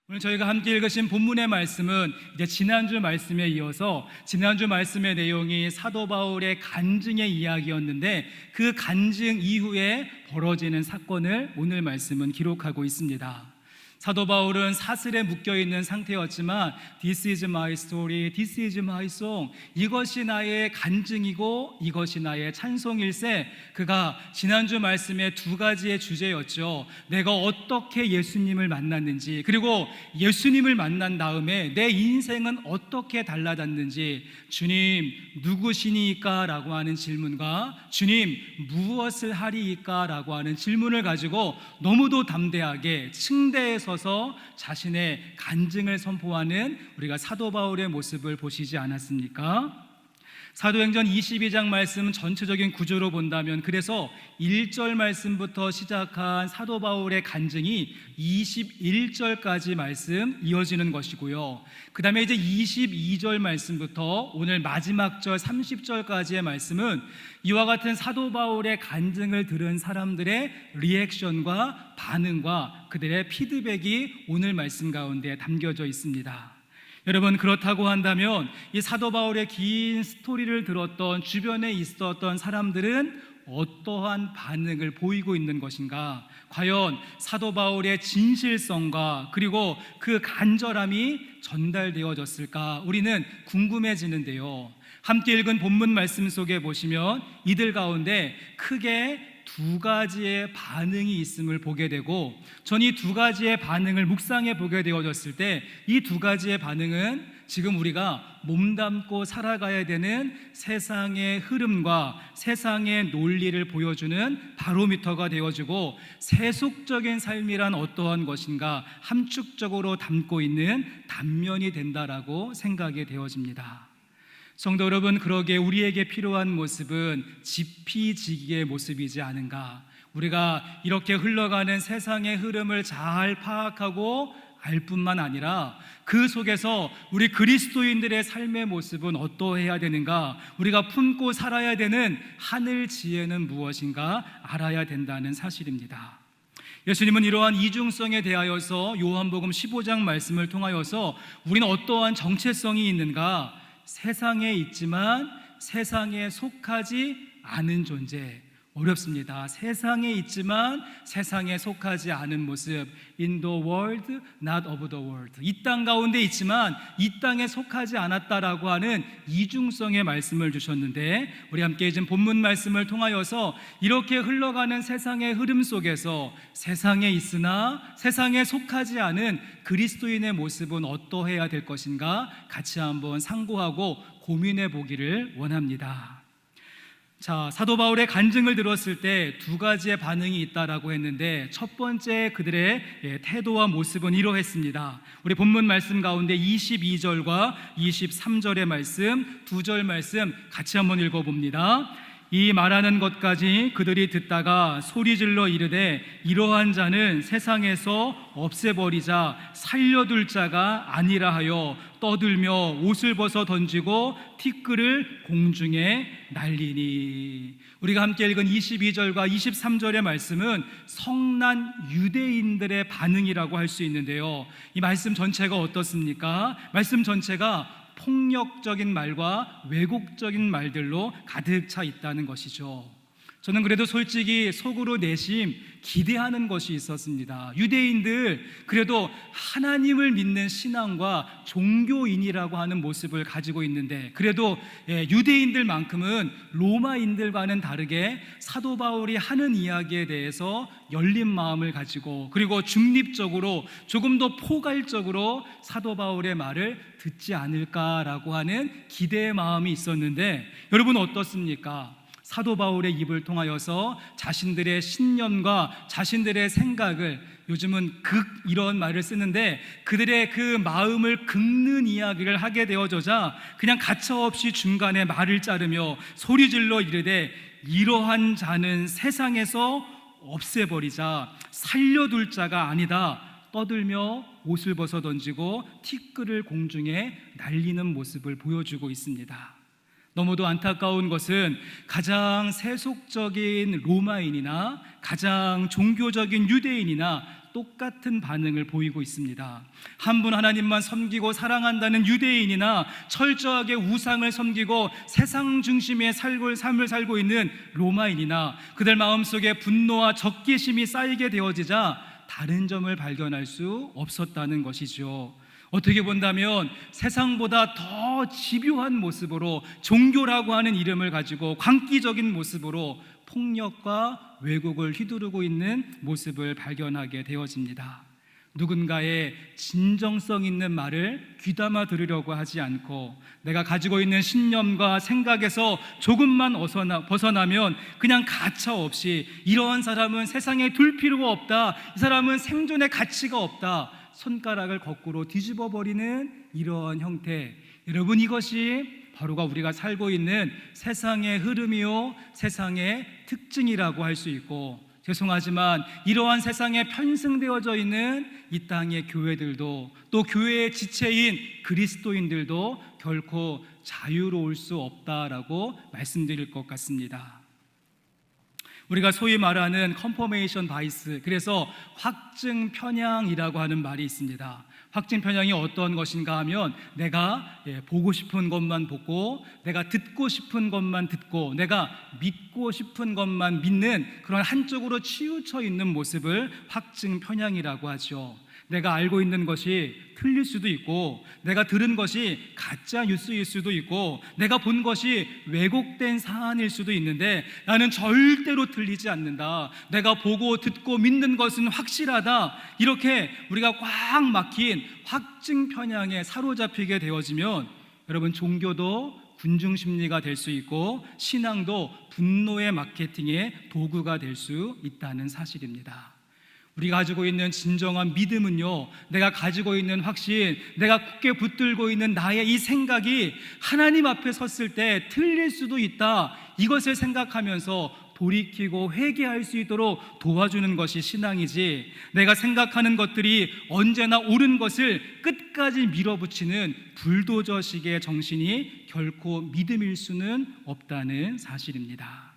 오늘 저희가 함께 읽으신 본문의 말씀은 이제 지난주 말씀에 이어서 지난주 말씀의 내용이 사도 바울의 간증의 이야기였는데 그 간증 이후에 벌어지는 사건을 오늘 말씀은 기록하고 있습니다. 사도 바울은 사슬에 묶여있는 상태였지만 This is my story, this is my song, 이것이 나의 간증이고 이것이 나의 찬송일세. 그가 지난주 말씀의 두 가지의 주제였죠. 내가 어떻게 예수님을 만났는지, 그리고 예수님을 만난 다음에 내 인생은 어떻게 달라졌는지, 주님 누구시니까? 라고 하는 질문과 주님 무엇을 하리이까? 라고 하는 질문을 가지고 너무도 담대하게 층대에 서서 자신의 간증을 선포하는 우리가 사도 바울의 모습을 보시지 않았습니까? 사도행전 22장 말씀 전체적인 구조로 본다면, 그래서 1절 말씀부터 시작한 사도 바울의 간증이 21절까지 말씀 이어지는 것이고요. 그 다음에 이제 22절 말씀부터 오늘 마지막 절 30절까지의 말씀은 이와 같은 사도 바울의 간증을 들은 사람들의 리액션과 반응과 그들의 피드백이 오늘 말씀 가운데 담겨져 있습니다. 여러분, 그렇다고 한다면 이 사도 바울의 긴 스토리를 들었던 주변에 있었던 사람들은 어떠한 반응을 보이고 있는 것인가? 과연 사도 바울의 진실성과 그리고 그 간절함이 전달되어졌을까? 우리는 궁금해지는데요. 함께 읽은 본문 말씀 속에 보시면 이들 가운데 크게 두 가지의 반응이 있음을 보게 되고, 전 이 두 가지의 반응을 묵상해 보게 되어졌을 때 이 두 가지의 반응은 지금 우리가 몸담고 살아가야 되는 세상의 흐름과 세상의 논리를 보여주는 바로미터가 되어지고, 세속적인 삶이란 어떠한 것인가 함축적으로 담고 있는 단면이 된다라고 생각이 되어집니다. 성도 여러분, 그러기에 우리에게 필요한 모습은 지피지기의 모습이지 않은가? 우리가 이렇게 흘러가는 세상의 흐름을 잘 파악하고 알 뿐만 아니라 그 속에서 우리 그리스도인들의 삶의 모습은 어떠해야 되는가? 우리가 품고 살아야 되는 하늘 지혜는 무엇인가 알아야 된다는 사실입니다. 예수님은 이러한 이중성에 대하여서 요한복음 15장 말씀을 통하여서 우리는 어떠한 정체성이 있는가? 세상에 있지만 세상에 속하지 않은 존재. 어렵습니다. 세상에 있지만 세상에 속하지 않은 모습. In the world, not of the world. 이 땅 가운데 있지만 이 땅에 속하지 않았다라고 하는 이중성의 말씀을 주셨는데, 우리 함께 지금 본문 말씀을 통하여서 이렇게 흘러가는 세상의 흐름 속에서 세상에 있으나 세상에 속하지 않은 그리스도인의 모습은 어떠해야 될 것인가 같이 한번 상고하고 고민해 보기를 원합니다. 자, 사도 바울의 간증을 들었을 때 두 가지의 반응이 있다라고 했는데, 첫 번째 그들의 태도와 모습은 이러했습니다. 우리 본문 말씀 가운데 22절과 23절의 말씀, 두 절 말씀 같이 한번 읽어봅니다. 이 말하는 것까지 그들이 듣다가 소리질러 이르되 이러한 자는 세상에서 없애버리자 살려둘 자가 아니라 하여 떠들며 옷을 벗어 던지고 티끌을 공중에 날리니. 우리가 함께 읽은 22절과 23절의 말씀은 성난 유대인들의 반응이라고 할 수 있는데요, 이 말씀 전체가 어떻습니까? 말씀 전체가 폭력적인 말과 왜곡적인 말들로 가득 차 있다는 것이죠. 저는 그래도 솔직히 속으로 내심 기대하는 것이 있었습니다. 유대인들 그래도 하나님을 믿는 신앙과 종교인이라고 하는 모습을 가지고 있는데, 그래도 유대인들만큼은 로마인들과는 다르게 사도 바울이 하는 이야기에 대해서 열린 마음을 가지고, 그리고 중립적으로 조금 더 포괄적으로 사도 바울의 말을 듣지 않을까라고 하는 기대의 마음이 있었는데, 여러분 어떻습니까? 사도 바울의 입을 통하여서 자신들의 신념과 자신들의 생각을, 요즘은 이런 말을 쓰는데 그들의 그 마음을 긁는 이야기를 하게 되어져자 그냥 가차없이 중간에 말을 자르며 소리질러 이르되 이러한 자는 세상에서 없애버리자 살려둘 자가 아니다 떠들며 옷을 벗어 던지고 티끌을 공중에 날리는 모습을 보여주고 있습니다. 너무도 안타까운 것은 가장 세속적인 로마인이나 가장 종교적인 유대인이나 똑같은 반응을 보이고 있습니다. 한 분 하나님만 섬기고 사랑한다는 유대인이나 철저하게 우상을 섬기고 세상 중심의 삶을 살고 있는 로마인이나 그들 마음속에 분노와 적개심이 쌓이게 되어지자 다른 점을 발견할 수 없었다는 것이죠. 어떻게 본다면 세상보다 더 집요한 모습으로 종교라고 하는 이름을 가지고 광기적인 모습으로 폭력과 왜곡을 휘두르고 있는 모습을 발견하게 되어집니다. 누군가의 진정성 있는 말을 귀담아 들으려고 하지 않고 내가 가지고 있는 신념과 생각에서 조금만 벗어나면 그냥 가차없이 이러한 사람은 세상에 둘 필요가 없다, 이 사람은 생존의 가치가 없다, 손가락을 거꾸로 뒤집어 버리는 이러한 형태, 여러분 이것이 바로가 우리가 살고 있는 세상의 흐름이요 세상의 특징이라고 할 수 있고, 죄송하지만 이러한 세상에 편승되어져 있는 이 땅의 교회들도 또 교회의 지체인 그리스도인들도 결코 자유로울 수 없다라고 말씀드릴 것 같습니다. 우리가 소위 말하는 컨퍼메이션 바이스, 그래서 확증 편향이라고 하는 말이 있습니다. 확증 편향이 어떤 것인가 하면 내가 보고 싶은 것만 보고 내가 듣고 싶은 것만 듣고 내가 믿고 싶은 것만 믿는 그런 한쪽으로 치우쳐 있는 모습을 확증 편향이라고 하죠. 내가 알고 있는 것이 틀릴 수도 있고 내가 들은 것이 가짜 뉴스일 수도 있고 내가 본 것이 왜곡된 사안일 수도 있는데 나는 절대로 틀리지 않는다, 내가 보고 듣고 믿는 것은 확실하다, 이렇게 우리가 꽉 막힌 확증 편향에 사로잡히게 되어지면 여러분 종교도 군중심리가 될 수 있고 신앙도 분노의 마케팅의 도구가 될 수 있다는 사실입니다. 우리가 가지고 있는 진정한 믿음은요, 내가 가지고 있는 확신, 내가 굳게 붙들고 있는 나의 이 생각이 하나님 앞에 섰을 때 틀릴 수도 있다, 이것을 생각하면서 돌이키고 회개할 수 있도록 도와주는 것이 신앙이지, 내가 생각하는 것들이 언제나 옳은 것을 끝까지 밀어붙이는 불도저식의 정신이 결코 믿음일 수는 없다는 사실입니다.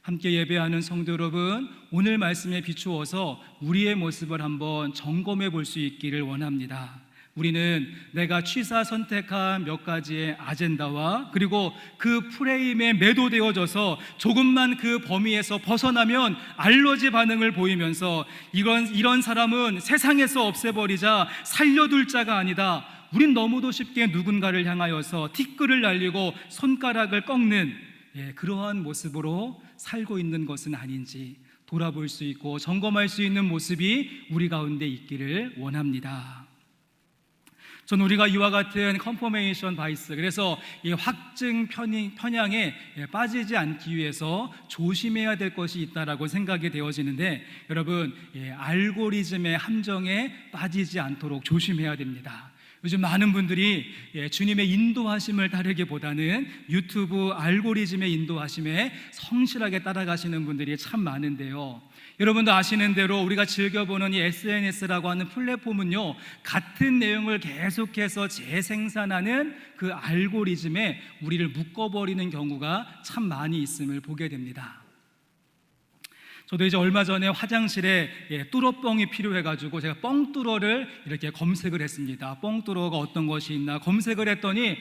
함께 예배하는 성도 여러분, 오늘 말씀에 비추어서 우리의 모습을 한번 점검해 볼 수 있기를 원합니다. 우리는 내가 취사 선택한 몇 가지의 아젠다와 그리고 그 프레임에 매도되어져서 조금만 그 범위에서 벗어나면 알러지 반응을 보이면서 이런 사람은 세상에서 없애버리자, 살려둘 자가 아니다, 우린 너무도 쉽게 누군가를 향하여서 티끌을 날리고 손가락을 꺾는 그러한 모습으로 살고 있는 것은 아닌지 돌아볼 수 있고 점검할 수 있는 모습이 우리 가운데 있기를 원합니다. 저는 우리가 이와 같은 컨퍼메이션 바이스, 그래서 이 확증 편향에 빠지지 않기 위해서 조심해야 될 것이 있다라고 생각이 되어지는데, 여러분 알고리즘의 함정에 빠지지 않도록 조심해야 됩니다. 요즘 많은 분들이 주님의 인도하심을 따르기보다는 유튜브 알고리즘의 인도하심에 성실하게 따라가시는 분들이 참 많은데요, 여러분도 아시는 대로 우리가 즐겨보는 이 SNS라고 하는 플랫폼은요, 같은 내용을 계속해서 재생산하는 그 알고리즘에 우리를 묶어버리는 경우가 참 많이 있음을 보게 됩니다. 저도 이제 얼마 전에 화장실에 뚫어뻥이 필요해가지고 제가 뻥뚫어를 이렇게 검색을 했습니다. 뻥뚫어가 어떤 것이 있나 검색을 했더니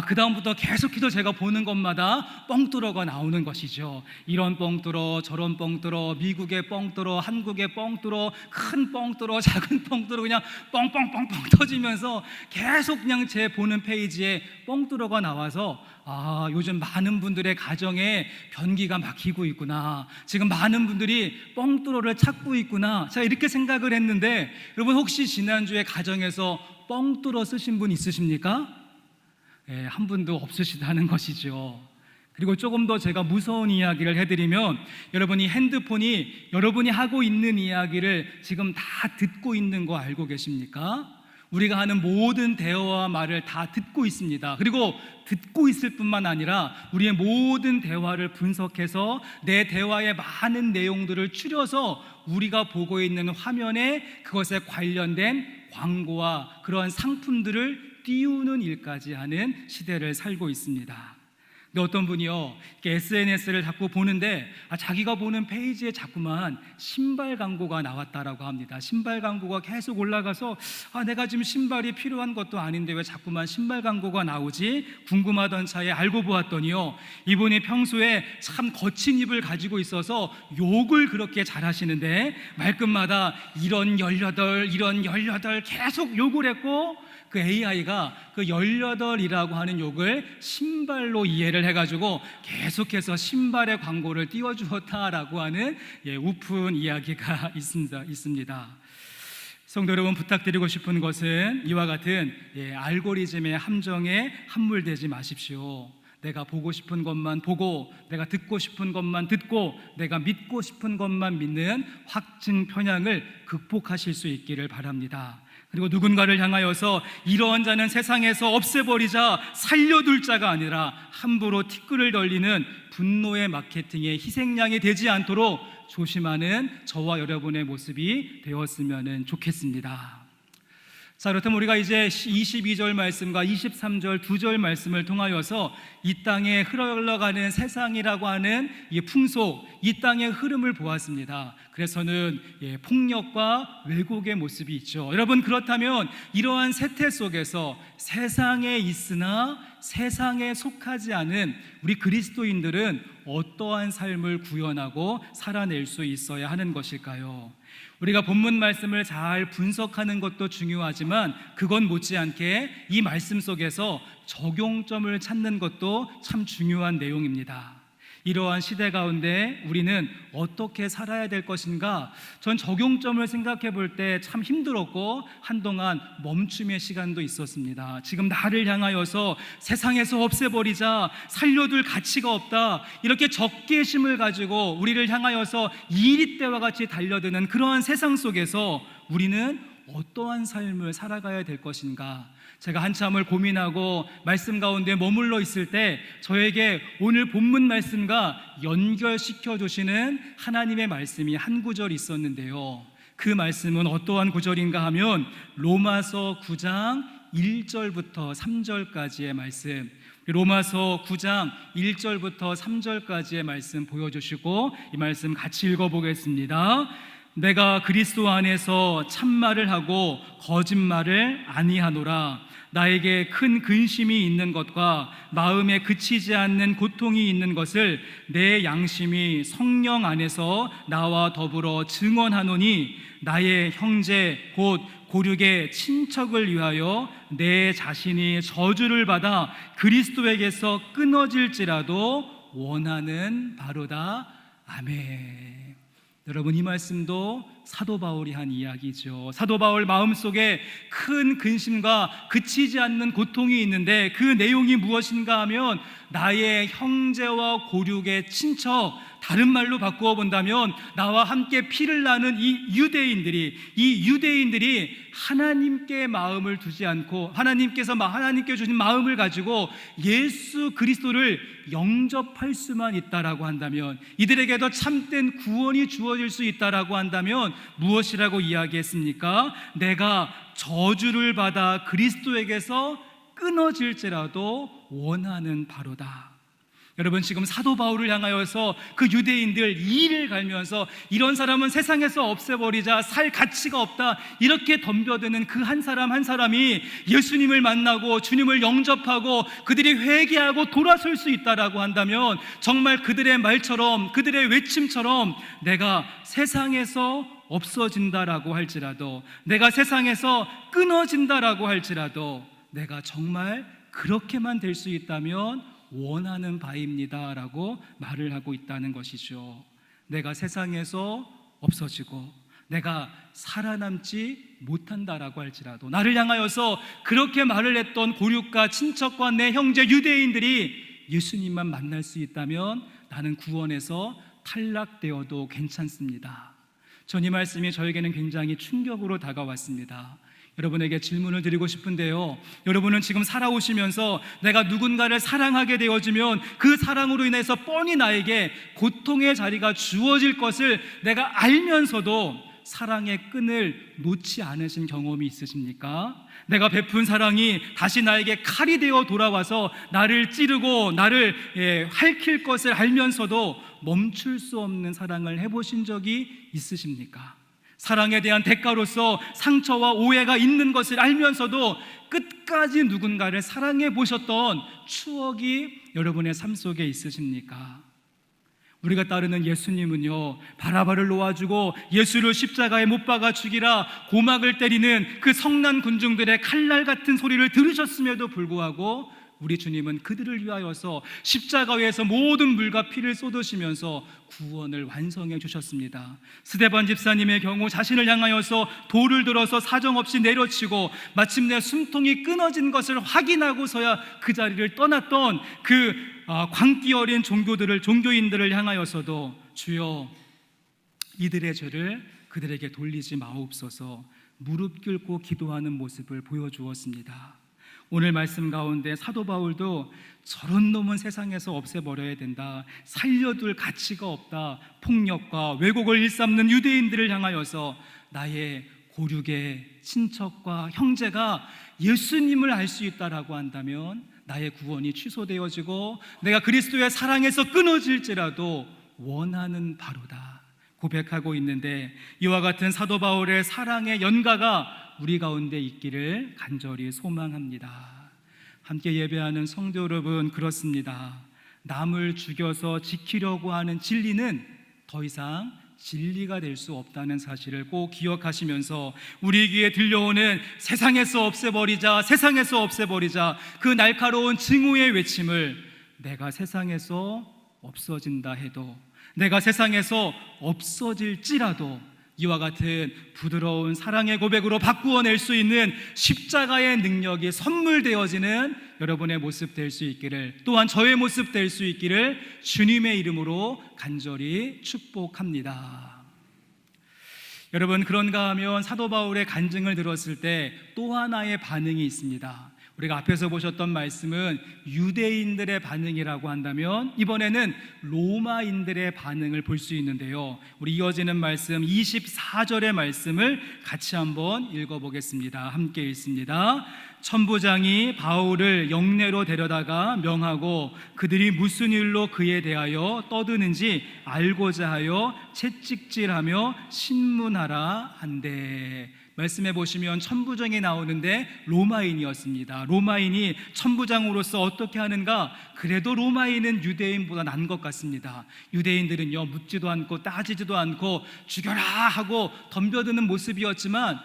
그 다음부터 계속해서 제가 보는 것마다 뻥뚫어가 나오는 것이죠. 이런 뻥뚫어, 저런 뻥뚫어, 미국의 뻥뚫어, 한국의 뻥뚫어, 큰 뻥뚫어, 작은 뻥뚫어, 그냥 뻥뻥뻥뻥 터지면서 계속 그냥 제 보는 페이지에 뻥뚫어가 나와서 요즘 많은 분들의 가정에 변기가 막히고 있구나, 지금 많은 분들이 뻥뚫어를 찾고 있구나, 제가 이렇게 생각을 했는데, 여러분 혹시 지난주에 가정에서 뻥뚫어 쓰신 분 있으십니까? 한 분도 없으시다는 것이죠. 그리고 조금 더 제가 무서운 이야기를 해드리면, 여러분이 핸드폰이 여러분이 하고 있는 이야기를 지금 다 듣고 있는 거 알고 계십니까? 우리가 하는 모든 대화와 말을 다 듣고 있습니다. 그리고 듣고 있을 뿐만 아니라 우리의 모든 대화를 분석해서 내 대화의 많은 내용들을 추려서 우리가 보고 있는 화면에 그것에 관련된 광고와 그러한 상품들을 띄우는 일까지 하는 시대를 살고 있습니다. 근데 어떤 분이요, SNS를 자꾸 보는데 자기가 보는 페이지에 자꾸만 신발 광고가 나왔다라고 합니다. 신발 광고가 계속 올라가서 내가 지금 신발이 필요한 것도 아닌데 왜 자꾸만 신발 광고가 나오지? 궁금하던 차에 알고 보았더니요, 이분이 평소에 참 거친 입을 가지고 있어서 욕을 그렇게 잘하시는데 말끝마다 이런 18 계속 욕을 했고, 그 AI가 그 18이라고 하는 욕을 신발로 이해를 해가지고 계속해서 신발의 광고를 띄워주었다라고 하는 우픈 이야기가 있습니다. 성도 여러분, 부탁드리고 싶은 것은 이와 같은 알고리즘의 함정에 함몰되지 마십시오. 내가 보고 싶은 것만 보고, 내가 듣고 싶은 것만 듣고, 내가 믿고 싶은 것만 믿는 확증 편향을 극복하실 수 있기를 바랍니다. 그리고 누군가를 향하여서 이러한 자는 세상에서 없애버리자, 살려둘 자가 아니라 함부로 티끌을 덜리는 분노의 마케팅의 희생양이 되지 않도록 조심하는 저와 여러분의 모습이 되었으면 좋겠습니다. 자, 그렇다면 우리가 이제 22절 말씀과 23절 2절 말씀을 통하여서 이 땅에 흘러가는 세상이라고 하는 이 풍속, 이 땅의 흐름을 보았습니다. 그래서는 폭력과 왜곡의 모습이 있죠. 여러분, 그렇다면 이러한 세태 속에서 세상에 있으나 세상에 속하지 않은 우리 그리스도인들은 어떠한 삶을 구현하고 살아낼 수 있어야 하는 것일까요? 우리가 본문 말씀을 잘 분석하는 것도 중요하지만 그건 못지않게 이 말씀 속에서 적용점을 찾는 것도 참 중요한 내용입니다. 이러한 시대 가운데 우리는 어떻게 살아야 될 것인가? 전 적용점을 생각해 볼 때 참 힘들었고 한동안 멈춤의 시간도 있었습니다. 지금 나를 향하여서 세상에서 없애버리자, 살려둘 가치가 없다, 이렇게 적개심을 가지고 우리를 향하여서 이리떼와 같이 달려드는 그러한 세상 속에서 우리는 어떠한 삶을 살아가야 될 것인가? 제가 한참을 고민하고 말씀 가운데 머물러 있을 때 저에게 오늘 본문 말씀과 연결시켜 주시는 하나님의 말씀이 한 구절 있었는데요, 그 말씀은 어떠한 구절인가 하면 로마서 9장 1절부터 3절까지의 말씀, 로마서 9장 1절부터 3절까지의 말씀 보여주시고 이 말씀 같이 읽어보겠습니다. 내가 그리스도 안에서 참말을 하고 거짓말을 아니하노라. 나에게 큰 근심이 있는 것과 마음에 그치지 않는 고통이 있는 것을 내 양심이 성령 안에서 나와 더불어 증언하노니, 나의 형제 곧 고륙의 친척을 위하여 내 자신이 저주를 받아 그리스도에게서 끊어질지라도 원하는 바로다. 아멘. 여러분, 이 말씀도 사도 바울이 한 이야기죠. 사도 바울 마음속에 큰 근심과 그치지 않는 고통이 있는데 그 내용이 무엇인가 하면 나의 형제와 고륙의 친척, 다른 말로 바꾸어 본다면 나와 함께 피를 나는 이 유대인들이 하나님께 마음을 두지 않고 하나님께 주신 마음을 가지고 예수 그리스도를 영접할 수만 있다라고 한다면, 이들에게도 참된 구원이 주어질 수 있다라고 한다면 무엇이라고 이야기했습니까? 내가 저주를 받아 그리스도에게서 끊어질지라도 원하는 바로다. 여러분, 지금 사도 바울을 향하여서 그 유대인들 이를 갈면서 이런 사람은 세상에서 없애버리자, 살 가치가 없다, 이렇게 덤벼드는 그 한 사람 한 사람이 예수님을 만나고 주님을 영접하고 그들이 회개하고 돌아설 수 있다라고 한다면 정말 그들의 말처럼, 그들의 외침처럼 내가 세상에서 없어진다라고 할지라도, 내가 세상에서 끊어진다라고 할지라도 내가 정말 그렇게만 될 수 있다면 원하는 바입니다 라고 말을 하고 있다는 것이죠. 내가 세상에서 없어지고 내가 살아남지 못한다라고 할지라도, 나를 향하여서 그렇게 말을 했던 고륙과 친척과 내 형제 유대인들이 예수님만 만날 수 있다면 나는 구원에서 탈락되어도 괜찮습니다. 전 이 말씀이 저에게는 굉장히 충격으로 다가왔습니다. 여러분에게 질문을 드리고 싶은데요, 여러분은 지금 살아오시면서 내가 누군가를 사랑하게 되어지면 그 사랑으로 인해서 뻔히 나에게 고통의 자리가 주어질 것을 내가 알면서도 사랑의 끈을 놓지 않으신 경험이 있으십니까? 내가 베푼 사랑이 다시 나에게 칼이 되어 돌아와서 나를 찌르고 나를 핥힐 것을 알면서도 멈출 수 없는 사랑을 해보신 적이 있으십니까? 사랑에 대한 대가로서 상처와 오해가 있는 것을 알면서도 끝까지 누군가를 사랑해 보셨던 추억이 여러분의 삶 속에 있으십니까? 우리가 따르는 예수님은요, 바라바를 놓아주고 예수를 십자가에 못 박아 죽이라 고막을 때리는 그 성난 군중들의 칼날 같은 소리를 들으셨음에도 불구하고 우리 주님은 그들을 위하여서 십자가 위에서 모든 물과 피를 쏟으시면서 구원을 완성해 주셨습니다. 스데반 집사님의 경우 자신을 향하여서 돌을 들어서 사정없이 내려치고 마침내 숨통이 끊어진 것을 확인하고서야 그 자리를 떠났던 그 광기 어린 종교인들을 향하여서도 주여 이들의 죄를 그들에게 돌리지 마옵소서 무릎 꿇고 기도하는 모습을 보여주었습니다. 오늘 말씀 가운데 사도 바울도 저런 놈은 세상에서 없애버려야 된다, 살려둘 가치가 없다, 폭력과 왜곡을 일삼는 유대인들을 향하여서 나의 고륙의 친척과 형제가 예수님을 알 수 있다라고 한다면 나의 구원이 취소되어지고 내가 그리스도의 사랑에서 끊어질지라도 원하는 바로다 고백하고 있는데, 이와 같은 사도 바울의 사랑의 연가가 우리 가운데 있기를 간절히 소망합니다. 함께 예배하는 성도 여러분, 그렇습니다. 남을 죽여서 지키려고 하는 진리는 더 이상 진리가 될 수 없다는 사실을 꼭 기억하시면서 우리 귀에 들려오는 세상에서 없애버리자, 세상에서 없애버리자, 그 날카로운 증오의 외침을 내가 세상에서 없어진다 해도, 내가 세상에서 없어질지라도 이와 같은 부드러운 사랑의 고백으로 바꾸어낼 수 있는 십자가의 능력이 선물되어지는 여러분의 모습 될 수 있기를, 또한 저의 모습 될 수 있기를 주님의 이름으로 간절히 축복합니다. 여러분, 그런가 하면 사도 바울의 간증을 들었을 때 또 하나의 반응이 있습니다. 우리가 앞에서 보셨던 말씀은 유대인들의 반응이라고 한다면 이번에는 로마인들의 반응을 볼 수 있는데요, 우리 이어지는 말씀 24절의 말씀을 같이 한번 읽어보겠습니다. 함께 읽습니다. 천부장이 바울을 영내로 데려다가 명하고 그들이 무슨 일로 그에 대하여 떠드는지 알고자 하여 채찍질하며 신문하라 한대. 말씀해 보시면 천부장이 나오는데 로마인이었습니다. 로마인이 천부장으로서 어떻게 하는가? 그래도 로마인은 유대인보다 난 것 같습니다. 유대인들은요, 묻지도 않고 따지지도 않고 죽여라 하고 덤벼드는 모습이었지만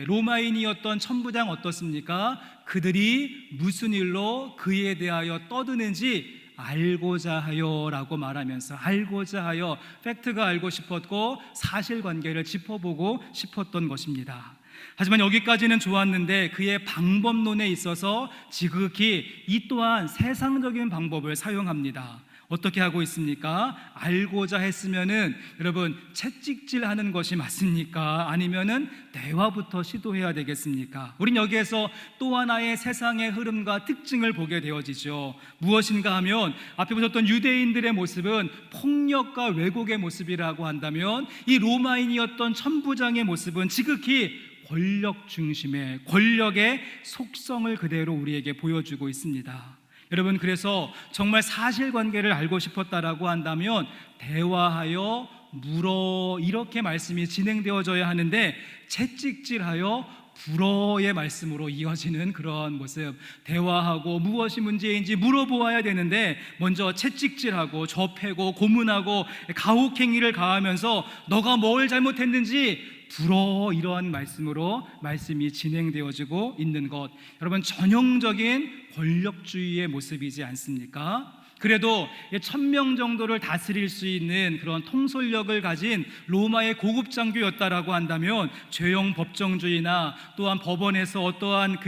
로마인이었던 천부장 어떻습니까? 그들이 무슨 일로 그에 대하여 떠드는지 알고자 하여라고 말하면서, 알고자 하여, 팩트가 알고 싶었고 사실관계를 짚어보고 싶었던 것입니다. 하지만 여기까지는 좋았는데 그의 방법론에 있어서 지극히 이 또한 세상적인 방법을 사용합니다. 어떻게 하고 있습니까? 알고자 했으면은 여러분 채찍질하는 것이 맞습니까? 아니면은 대화부터 시도해야 되겠습니까? 우린 여기에서 또 하나의 세상의 흐름과 특징을 보게 되어지죠. 무엇인가 하면 앞에 보셨던 유대인들의 모습은 폭력과 왜곡의 모습이라고 한다면 이 로마인이었던 천부장의 모습은 지극히 권력 중심의, 권력의 속성을 그대로 우리에게 보여주고 있습니다. 여러분, 그래서 정말 사실관계를 알고 싶었다라고 한다면 대화하여 물어, 이렇게 말씀이 진행되어져야 하는데 채찍질하여 불어의 말씀으로 이어지는 그런 모습, 대화하고 무엇이 문제인지 물어보아야 되는데 먼저 채찍질하고 접해고 고문하고 가혹행위를 가하면서 너가 뭘 잘못했는지 불어, 이러한 말씀으로 말씀이 진행되어지고 있는 것, 여러분 전형적인 권력주의의 모습이지 않습니까? 그래도 1000명 정도를 다스릴 수 있는 그런 통솔력을 가진 로마의 고급 장교였다라고 한다면 죄형 법정주의나 또한 법원에서 어떠한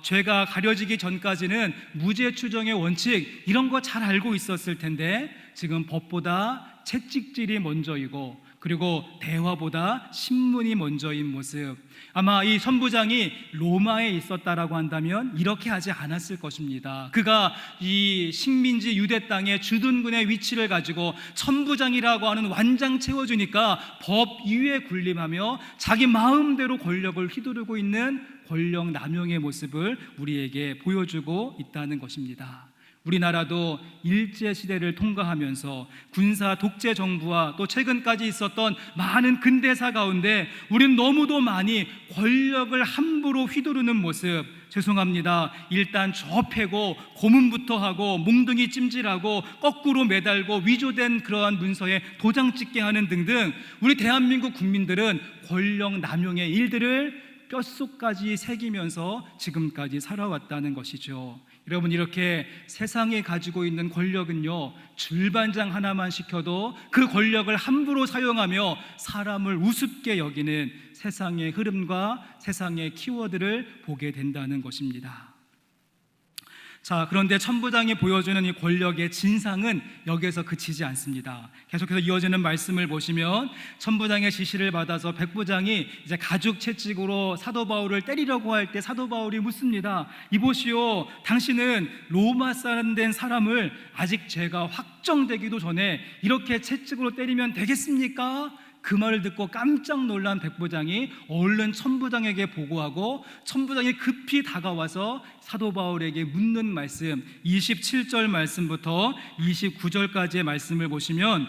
죄가 가려지기 전까지는 무죄 추정의 원칙, 이런 거 잘 알고 있었을 텐데 지금 법보다 채찍질이 먼저이고 그리고 대화보다 신문이 먼저인 모습. 아마 이 천부장이 로마에 있었다라고 한다면 이렇게 하지 않았을 것입니다. 그가 이 식민지 유대 땅에 주둔군의 위치를 가지고 천부장이라고 하는 완장 채워주니까 법 위에 군림하며 자기 마음대로 권력을 휘두르고 있는 권력 남용의 모습을 우리에게 보여주고 있다는 것입니다. 우리나라도 일제시대를 통과하면서 군사 독재 정부와 또 최근까지 있었던 많은 근대사 가운데 우리는 너무도 많이 권력을 함부로 휘두르는 모습, 죄송합니다, 일단 접해고 고문부터 하고 몽둥이 찜질하고 거꾸로 매달고 위조된 그러한 문서에 도장 찍게 하는 등등 우리 대한민국 국민들은 권력 남용의 일들을 뼛속까지 새기면서 지금까지 살아왔다는 것이죠. 여러분, 이렇게 세상에 가지고 있는 권력은요, 줄반장 하나만 시켜도 그 권력을 함부로 사용하며 사람을 우습게 여기는 세상의 흐름과 세상의 키워드를 보게 된다는 것입니다. 자, 그런데 천부장이 보여주는 이 권력의 진상은 여기에서 그치지 않습니다. 계속해서 이어지는 말씀을 보시면 천부장의 지시를 받아서 백부장이 이제 가죽 채찍으로 사도 바울을 때리려고 할 때 사도 바울이 묻습니다. 이보시오, 당신은 로마 사람 된 사람을 아직 죄가 확정되기도 전에 이렇게 채찍으로 때리면 되겠습니까? 그 말을 듣고 깜짝 놀란 백부장이 얼른 천부장에게 보고하고 천부장이 급히 다가와서 사도 바울에게 묻는 말씀, 27절 말씀부터 29절까지의 말씀을 보시면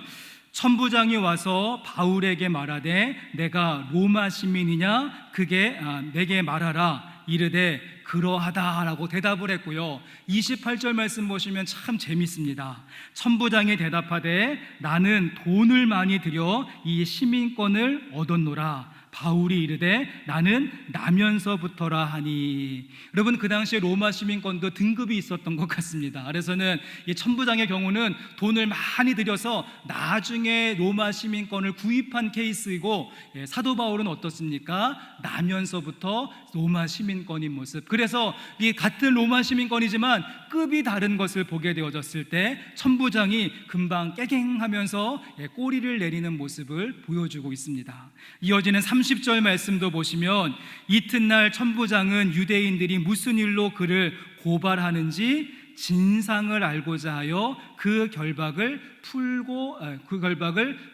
천부장이 와서 바울에게 말하되 내가 로마 시민이냐 그게 내게 말하라 이르되 그러하다라고 대답을 했고요. 28절 말씀 보시면 참 재밌습니다. 천부장이 대답하되 나는 돈을 많이 들여 이 시민권을 얻었노라. 바울이 이르되 나는 나면서부터라 하니. 여러분, 그 당시에 로마 시민권도 등급이 있었던 것 같습니다. 그래서는 이 천부장의 경우는 돈을 많이 들여서 나중에 로마 시민권을 구입한 케이스이고, 사도 바울은 어떻습니까? 나면서부터 로마 시민권인 모습. 그래서 이 같은 로마 시민권이지만 급이 다른 것을 보게 되어졌을 때 천부장이 금방 깨갱하면서 꼬리를 내리는 모습을 보여주고 있습니다. 이어지는 30절 말씀도 보시면 이튿날 천부장은 유대인들이 무슨 일로 그를 고발하는지 진상을 알고자 하여 그 결박을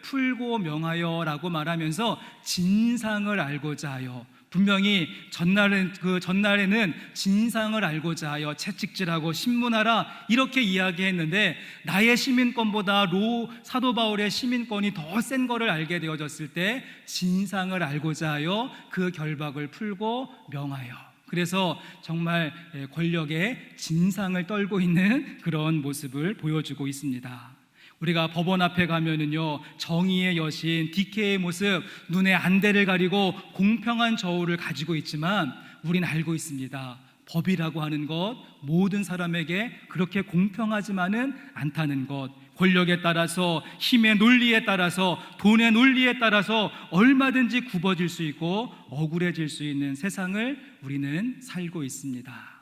풀고 명하여라고 말하면서 진상을 알고자 하여, 분명히 전날에는 진상을 알고자 하여 채찍질하고 신문하라 이렇게 이야기했는데 나의 시민권보다 사도 바울의 시민권이 더 센 거를 알게 되어졌을 때 진상을 알고자 하여 그 결박을 풀고 명하여, 그래서 정말 권력의 진상을 떨고 있는 그런 모습을 보여주고 있습니다. 우리가 법원 앞에 가면은요, 정의의 여신 디케의 모습, 눈에 안대를 가리고 공평한 저울을 가지고 있지만 우린 알고 있습니다. 법이라고 하는 것, 모든 사람에게 그렇게 공평하지만은 않다는 것. 권력에 따라서, 힘의 논리에 따라서, 돈의 논리에 따라서 얼마든지 굽어질 수 있고 억울해질 수 있는 세상을 우리는 살고 있습니다.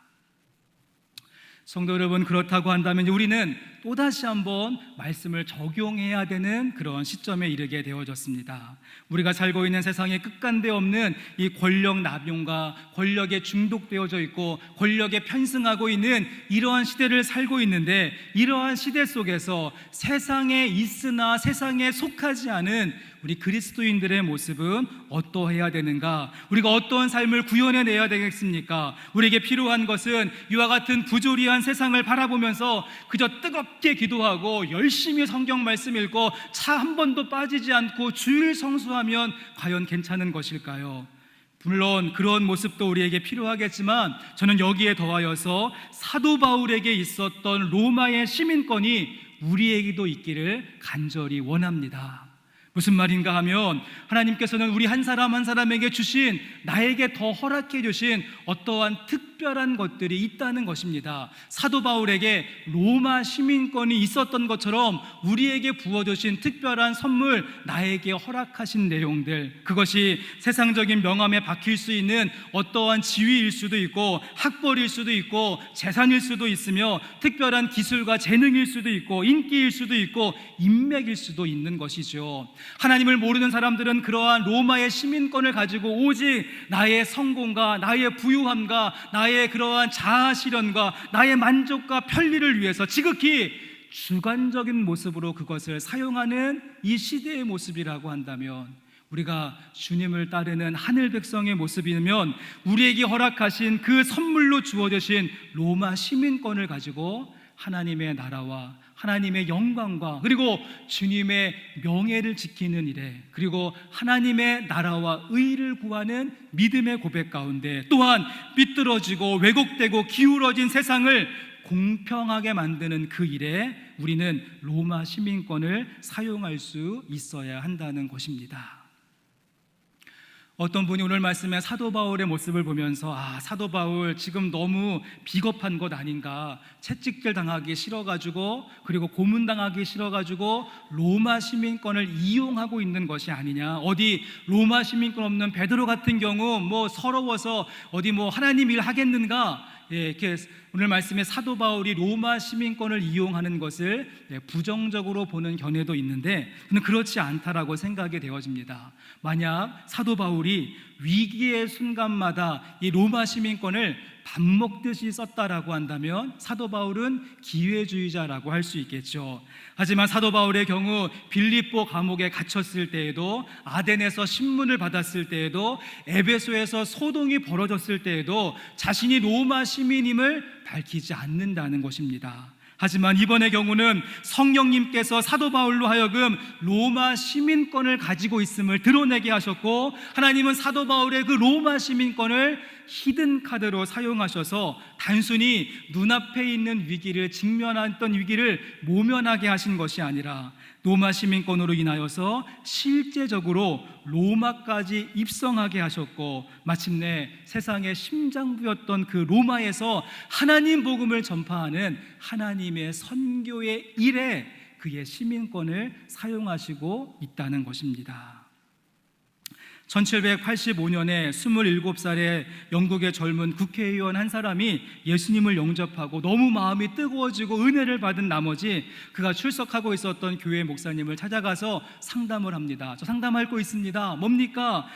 성도 여러분, 그렇다고 한다면 우리는 또다시 한번 말씀을 적용해야 되는 그런 시점에 이르게 되어졌습니다. 우리가 살고 있는 세상에 끝간데 없는 이 권력 남용과 권력에 중독되어져 있고 권력에 편승하고 있는 이러한 시대를 살고 있는데, 이러한 시대 속에서 세상에 있으나 세상에 속하지 않은 우리 그리스도인들의 모습은 어떠해야 되는가? 우리가 어떠한 삶을 구현해내야 되겠습니까? 우리에게 필요한 것은 이와 같은 부조리한 세상을 바라보면서 그저 뜨겁게 기도하고 열심히 성경 말씀 읽고 차 한 번도 빠지지 않고 주일 성수하면 과연 괜찮은 것일까요? 물론 그런 모습도 우리에게 필요하겠지만 저는 여기에 더하여서 사도 바울에게 있었던 로마의 시민권이 우리에게도 있기를 간절히 원합니다. 무슨 말인가 하면 하나님께서는 우리 한 사람 한 사람에게 주신, 나에게 더 허락해 주신 어떠한 특별한 것들이 있다는 것입니다. 사도 바울에게 로마 시민권이 있었던 것처럼 우리에게 부어주신 특별한 선물, 나에게 허락하신 내용들, 그것이 세상적인 명함에 박힐 수 있는 어떠한 지위일 수도 있고 학벌일 수도 있고 재산일 수도 있으며 특별한 기술과 재능일 수도 있고 인기일 수도 있고 인맥일 수도 있는 것이죠. 하나님을 모르는 사람들은 그러한 로마의 시민권을 가지고 오직 나의 성공과 나의 부유함과 나의 그러한 자아 실현과 나의 만족과 편리를 위해서 지극히 주관적인 모습으로 그것을 사용하는 이 시대의 모습이라고 한다면, 우리가 주님을 따르는 하늘 백성의 모습이면 우리에게 허락하신 그 선물로 주어지신 로마 시민권을 가지고 하나님의 나라와 하나님의 영광과 그리고 주님의 명예를 지키는 일에, 그리고 하나님의 나라와 의를 구하는 믿음의 고백 가운데, 또한 삐뚤어지고 왜곡되고 기울어진 세상을 공평하게 만드는 그 일에 우리는 로마 시민권을 사용할 수 있어야 한다는 것입니다. 어떤 분이 오늘 말씀에 사도 바울의 모습을 보면서 사도 바울 지금 너무 비겁한 것 아닌가, 채찍질 당하기 싫어가지고 그리고 고문당하기 싫어가지고 로마 시민권을 이용하고 있는 것이 아니냐, 어디 로마 시민권 없는 베드로 같은 경우 뭐 서러워서 어디 뭐 하나님 일 하겠는가, 이렇게 오늘 말씀에 사도 바울이 로마 시민권을 이용하는 것을 부정적으로 보는 견해도 있는데, 저는 그렇지 않다라고 생각이 되어집니다. 만약 사도 바울이 위기의 순간마다 이 로마 시민권을 밥 먹듯이 썼다라고 한다면 사도 바울은 기회주의자라고 할 수 있겠죠. 하지만 사도 바울의 경우 빌립보 감옥에 갇혔을 때에도, 아덴에서 신문을 받았을 때에도, 에베소에서 소동이 벌어졌을 때에도 자신이 로마 시민임을 밝히지 않는다는 것입니다. 하지만 이번의 경우는 성령님께서 사도 바울로 하여금 로마 시민권을 가지고 있음을 드러내게 하셨고, 하나님은 사도 바울의 그 로마 시민권을 히든 카드로 사용하셔서 단순히 눈앞에 있는 위기를, 직면했던 위기를 모면하게 하신 것이 아니라 로마 시민권으로 인하여서 실제적으로 로마까지 입성하게 하셨고, 마침내 세상의 심장부였던 그 로마에서 하나님 복음을 전파하는 하나님의 선교의 일에 그의 시민권을 사용하시고 있다는 것입니다. 1785년에 27살의 영국의 젊은 국회의원 한 사람이 예수님을 영접하고 너무 마음이 뜨거워지고 은혜를 받은 나머지 그가 출석하고 있었던 교회 목사님을 찾아가서 상담을 합니다. 저 상담할 거 있습니다. 뭡니까?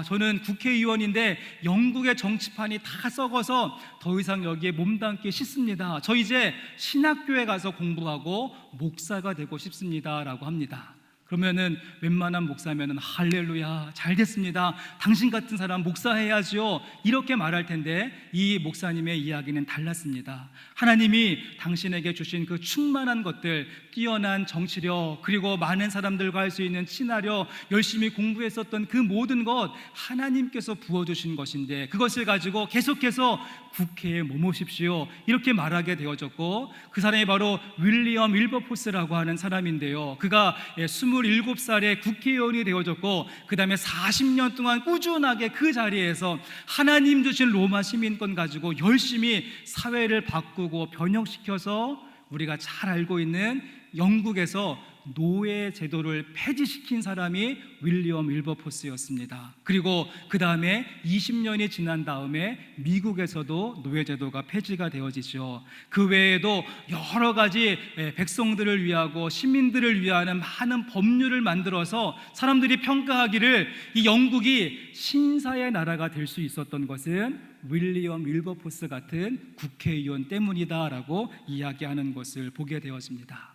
저는 국회의원인데 영국의 정치판이 다 썩어서 더 이상 여기에 몸담기 싫습니다. 저 이제 신학교에 가서 공부하고 목사가 되고 싶습니다 라고 합니다. 그러면은 웬만한 목사면은 할렐루야, 잘 됐습니다, 당신 같은 사람 목사해야죠, 이렇게 말할 텐데, 이 목사님의 이야기는 달랐습니다. 하나님이 당신에게 주신 그 충만한 것들, 뛰어난 정치력, 그리고 많은 사람들과 할 수 있는 친화력, 열심히 공부했었던 그 모든 것 하나님께서 부어주신 것인데 그것을 가지고 계속해서 국회에 모으십시오, 이렇게 말하게 되어졌고, 그 사람이 바로 윌리엄 윌버포스라고 하는 사람인데요, 그가 27살에 국회의원이 되어졌고, 그 다음에 40년 동안 꾸준하게 그 자리에서 하나님 주신 로마 시민권 가지고 열심히 사회를 바꾸고 변혁시켜서 우리가 잘 알고 있는 영국에서 노예 제도를 폐지시킨 사람이 윌리엄 윌버포스였습니다. 그리고 그 다음에 20년이 지난 다음에 미국에서도 노예 제도가 폐지가 되어지죠. 그 외에도 여러 가지 백성들을 위하고 시민들을 위하는 많은 법률을 만들어서 사람들이 평가하기를 이 영국이 신사의 나라가 될 수 있었던 것은 윌리엄 윌버포스 같은 국회의원 때문이다라고 이야기하는 것을 보게 되어집니다.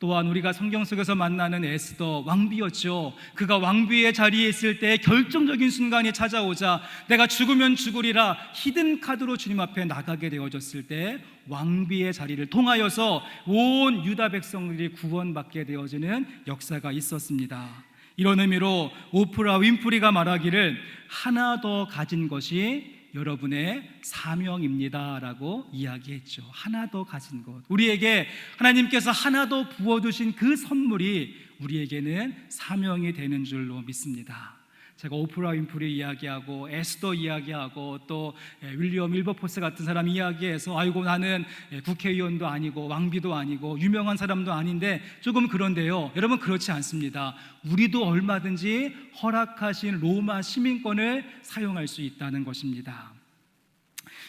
또한 우리가 성경 속에서 만나는 에스더 왕비였죠. 그가 왕비의 자리에 있을 때 결정적인 순간이 찾아오자 내가 죽으면 죽으리라 히든 카드로 주님 앞에 나가게 되어졌을 때 왕비의 자리를 통하여서 온 유다 백성들이 구원받게 되어지는 역사가 있었습니다. 이런 의미로 오프라 윈프리가 말하기를 하나 더 가진 것이 여러분의 사명입니다 라고 이야기했죠. 하나 더 가진 것, 우리에게 하나님께서 하나 더 부어주신 그 선물이 우리에게는 사명이 되는 줄로 믿습니다. 제가 오프라 윈프리 이야기하고 에스더 이야기하고 또 윌리엄 윌버포스 같은 사람 이야기해서 아이고 나는 국회의원도 아니고 왕비도 아니고 유명한 사람도 아닌데 조금 그런데요, 여러분 그렇지 않습니다. 우리도 얼마든지 허락하신 로마 시민권을 사용할 수 있다는 것입니다.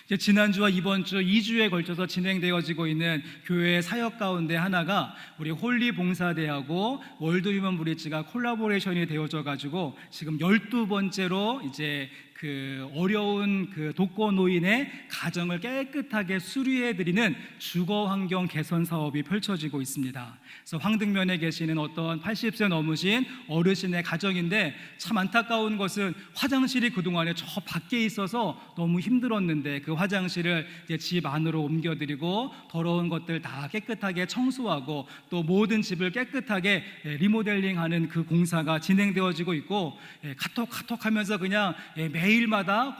이제 지난주와 이번 주 2주에 걸쳐서 진행되어지고 있는 교회의 사역 가운데 하나가 우리 홀리봉사대하고 월드휴먼브리지가 콜라보레이션이 되어져 가지고 지금 12번째로 이제 그 어려운 그 독거노인의 가정을 깨끗하게 수리해 드리는 주거 환경 개선 사업이 펼쳐지고 있습니다. 그래서 황등면에 계시는 어떤 80세 넘으신 어르신의 가정인데, 참 안타까운 것은 화장실이 그동안에 저 밖에 있어서 너무 힘들었는데 그 화장실을 이제 집 안으로 옮겨드리고 더러운 것들 다 깨끗하게 청소하고 또 모든 집을 깨끗하게 리모델링하는 그 공사가 진행되어지고 있고, 카톡 하면서 그냥 매일마다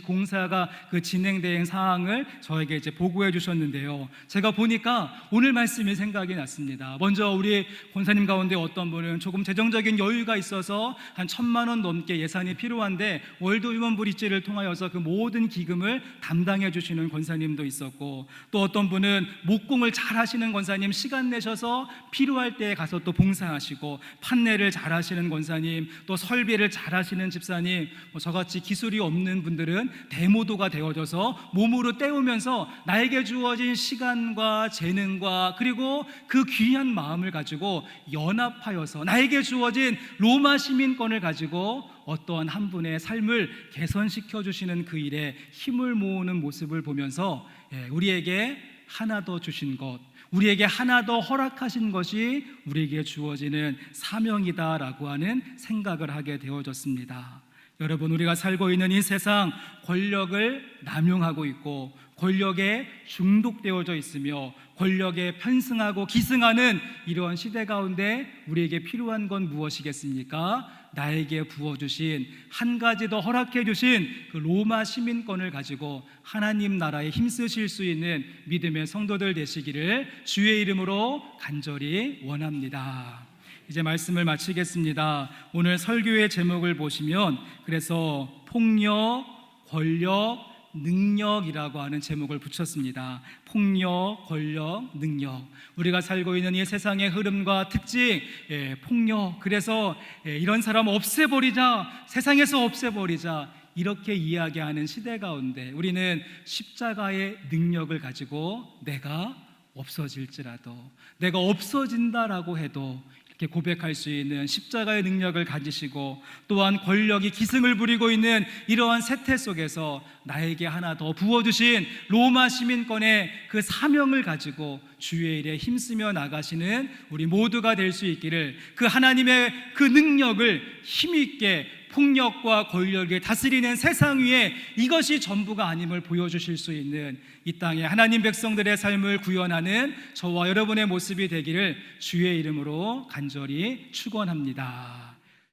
공사가 그 진행된 사항을 저에게 이제 보고해 주셨는데요. 제가 보니까 오늘 말씀이 생각이 났습니다. 먼저 우리 권사님 가운데 어떤 분은 조금 재정적인 여유가 있어서 한 1,000만 원 넘게 예산이 필요한데 월드휴먼브리지를 통하여서 그 모든 기금을 담당해 주시는 권사님도 있었고, 또 어떤 분은 목공을 잘 하시는 권사님 시간 내셔서 필요할 때 가서 또 봉사하시고, 판넬을 잘 하시는 권사님, 또 설비를 잘 하시는 집사님, 저같이 기술이 없는 분들은 데모도가 되어져서 몸으로 때우면서 나에게 주어진 시간과 재능과 그리고 그 귀한 마음을 가지고 연합하여서 나에게 주어진 로마 시민권을 가지고 어떠한 한 분의 삶을 개선시켜 주시는 그 일에 힘을 모으는 모습을 보면서 우리에게 하나 더 주신 것, 우리에게 하나 더 허락하신 것이 우리에게 주어지는 사명이다라고 하는 생각을 하게 되어졌습니다. 여러분, 우리가 살고 있는 이 세상 권력을 남용하고 있고 권력에 중독되어져 있으며 권력에 편승하고 기승하는 이러한 시대 가운데 우리에게 필요한 건 무엇이겠습니까? 나에게 부어주신, 한 가지 더 허락해 주신 그 로마 시민권을 가지고 하나님 나라에 힘쓰실 수 있는 믿음의 성도들 되시기를 주의 이름으로 간절히 원합니다. 이제 말씀을 마치겠습니다. 오늘 설교의 제목을 보시면 그래서 폭력, 권력, 능력이라고 하는 제목을 붙였습니다. 폭력, 권력, 능력. 우리가 살고 있는 이 세상의 흐름과 특징, 폭력. 그래서 이런 사람 없애버리자, 세상에서 없애버리자, 이렇게 이야기하는 시대 가운데 우리는 십자가의 능력을 가지고 내가 없어질지라도, 내가 없어진다라고 해도 이렇게 고백할 수 있는 십자가의 능력을 가지시고, 또한 권력이 기승을 부리고 있는 이러한 세태 속에서 나에게 하나 더 부어주신 로마 시민권의 그 사명을 가지고 주의 일에 힘쓰며 나가시는 우리 모두가 될 수 있기를, 그 하나님의 그 능력을 힘있게 폭력과 권력에 다스리는 세상 위에 이것이 전부가 아님을 보여주실 수 있는 이 땅의 하나님 백성들의 삶을 구현하는 저와 여러분의 모습이 되기를 주의 이름으로 간절히 축원합니다.